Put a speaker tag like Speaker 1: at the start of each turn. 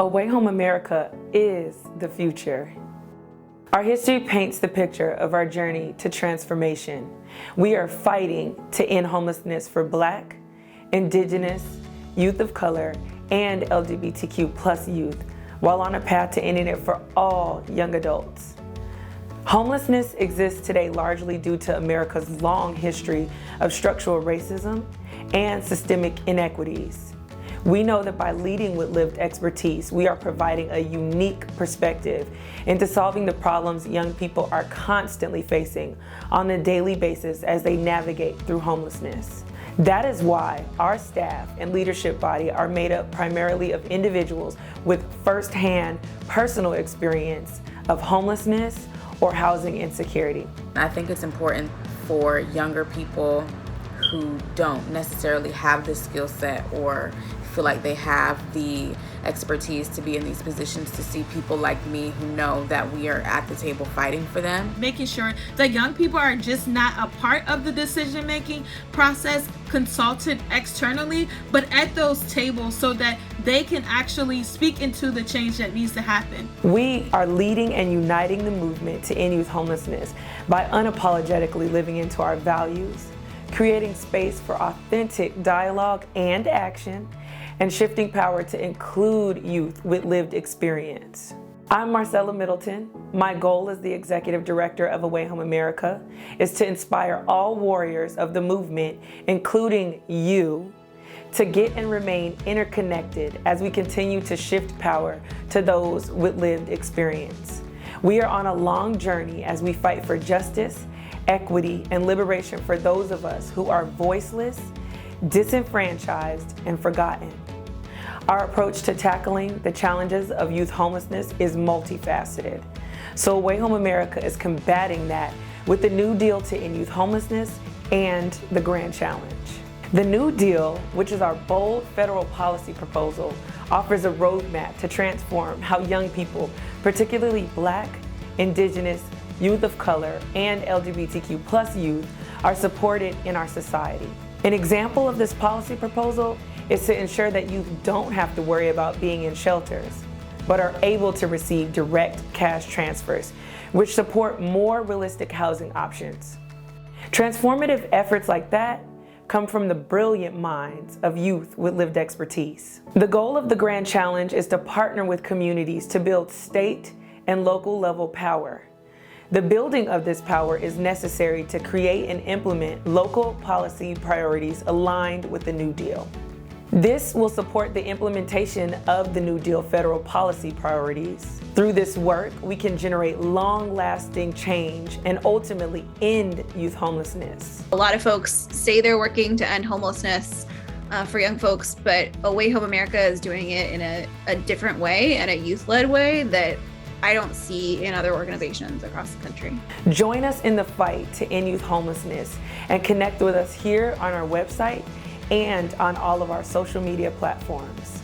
Speaker 1: Away Home America is the future. Our history paints the picture of our journey to transformation. We are fighting to end homelessness for Black, Indigenous, youth of color, and LGBTQ+ youth, while on a path to ending it for all young adults. Homelessness exists today largely due to America's long history of structural racism and systemic inequities. We know that by leading with lived expertise, we are providing a unique perspective into solving the problems young people are constantly facing on a daily basis as they navigate through homelessness. That is why our staff and leadership body are made up primarily of individuals with firsthand personal experience of homelessness or housing insecurity.
Speaker 2: I think it's important for younger people who don't necessarily have the skill set or feel like they have the expertise to be in these positions to see people like me who know that we are at the table fighting for them.
Speaker 3: Making sure that young people are just not a part of the decision-making process, consulted externally, but at those tables so that they can actually speak into the change that needs to happen.
Speaker 1: We are leading and uniting the movement to end youth homelessness by unapologetically living into our values, creating space for authentic dialogue and action, and shifting power to include youth with lived experience. I'm Marcella Middleton. My goal as the Executive Director of Away Home America is to inspire all warriors of the movement, including you, to get and remain interconnected as we continue to shift power to those with lived experience. We are on a long journey as we fight for justice, equity, and liberation for those of us who are voiceless, disenfranchised, and forgotten. Our approach to tackling the challenges of youth homelessness is multifaceted. So Away Home America is combating that with the New Deal to End Youth Homelessness and the Grand Challenge. The New Deal, which is our bold federal policy proposal, offers a roadmap to transform how young people, particularly Black, Indigenous, youth of color, and LGBTQ+ youth, are supported in our society. An example of this policy proposal is to ensure that youth don't have to worry about being in shelters, but are able to receive direct cash transfers, which support more realistic housing options. Transformative efforts like that come from the brilliant minds of youth with lived expertise. The goal of the Grand Challenge is to partner with communities to build state and local level power. The building of this power is necessary to create and implement local policy priorities aligned with the New Deal. This will support the implementation of the New Deal federal policy priorities. Through this work, we can generate long-lasting change and ultimately end youth homelessness.
Speaker 4: A lot of folks say they're working to end homelessness for young folks, but Away Home America is doing it in a different way and a youth-led way that I don't see in other organizations across the country.
Speaker 1: Join us in the fight to end youth homelessness and connect with us here on our website and on all of our social media platforms.